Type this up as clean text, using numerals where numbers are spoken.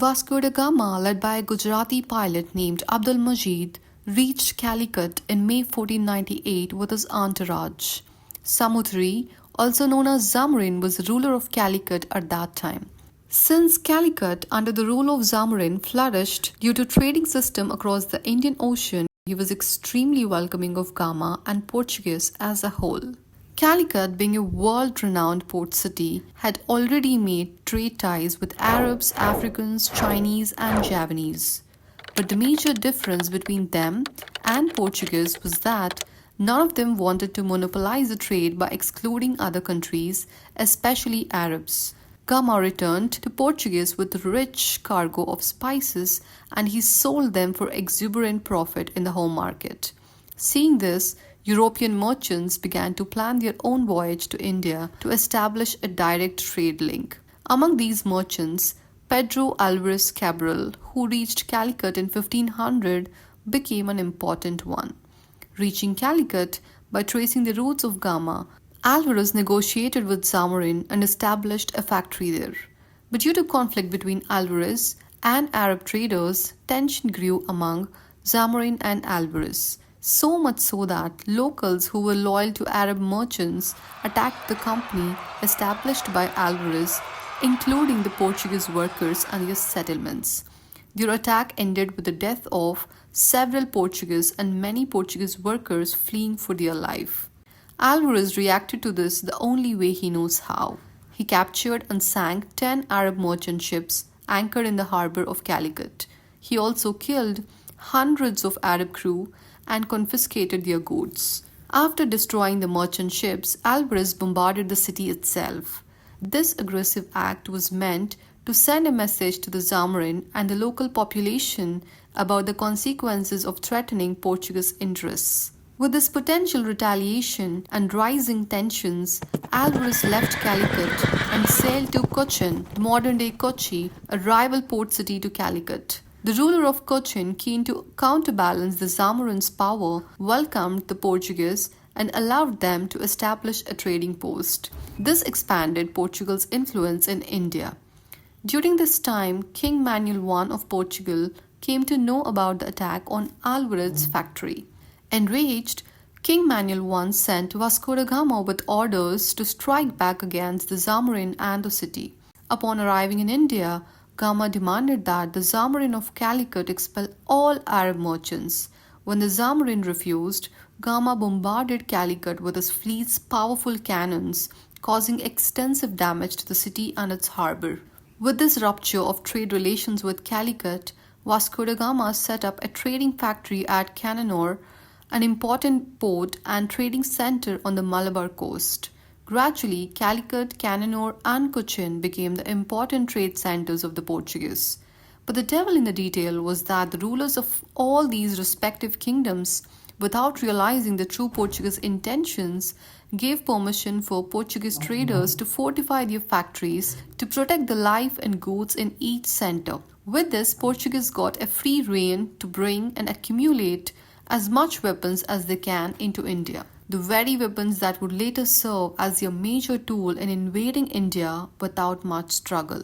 Vasco da Gama, led by a Gujarati pilot named Abdul Majid, reached Calicut in May 1498 with his entourage. Samutri, also known as Zamarin, was the ruler of Calicut at that time. Since Calicut, under the rule of Zamarin, flourished due to trading system across the Indian Ocean, he was extremely welcoming of Gama and Portuguese as a whole. Calicut, being a world-renowned port city, had already made trade ties with Arabs, Africans, Chinese and Javanese. But the major difference between them and Portuguese was that none of them wanted to monopolize the trade by excluding other countries, especially Arabs. Gama returned to Portuguese with a rich cargo of spices and he sold them for exuberant profit in the home market. Seeing this, European merchants began to plan their own voyage to India to establish a direct trade link. Among these merchants, Pedro Alvarez Cabral, who reached Calicut in 1500, became an important one. Reaching Calicut by tracing the routes of Gama, Alvarez negotiated with Zamarin and established a factory there. But due to conflict between Alvarez and Arab traders, tension grew among Zamarin and Alvarez. So much so that locals who were loyal to Arab merchants attacked the company established by Alvarez, including the Portuguese workers and their settlements. Their attack ended with the death of several Portuguese and many Portuguese workers fleeing for their life. Alvarez reacted to this the only way he knows how. He captured and sank 10 Arab merchant ships anchored in the harbor of Calicut. He also killed hundreds of Arab crew and confiscated their goods. After destroying the merchant ships, Alvarez bombarded the city itself. This aggressive act was meant to send a message to the Zamarin and the local population about the consequences of threatening Portuguese interests. With this potential retaliation and rising tensions, Alvarez left Calicut and sailed to Cochin, modern-day Kochi, a rival port city to Calicut. The ruler of Cochin, keen to counterbalance the Zamarin's power, welcomed the Portuguese and allowed them to establish a trading post. This expanded Portugal's influence in India. During this time, King Manuel I of Portugal came to know about the attack on Alvarez's factory. Enraged, King Manuel I sent Vasco da Gama with orders to strike back against the Zamarin and the city. Upon arriving in India, Gama demanded that the Zamarin of Calicut expel all Arab merchants. When the Zamarin refused, Gama bombarded Calicut with his fleet's powerful cannons, causing extensive damage to the city and its harbor. With this rupture of trade relations with Calicut, Vasco da Gama set up a trading factory at Cannanore, an important port and trading center on the Malabar coast. Gradually, Calicut, Cannanore and Cochin became the important trade centers of the Portuguese. But the devil in the detail was that the rulers of all these respective kingdoms, without realizing the true Portuguese intentions, gave permission for Portuguese traders to fortify their factories to protect the life and goods in each center. With this, Portuguese got a free rein to bring and accumulate as much weapons as they can into India. The very weapons that would later serve as their major tool in invading India without much struggle.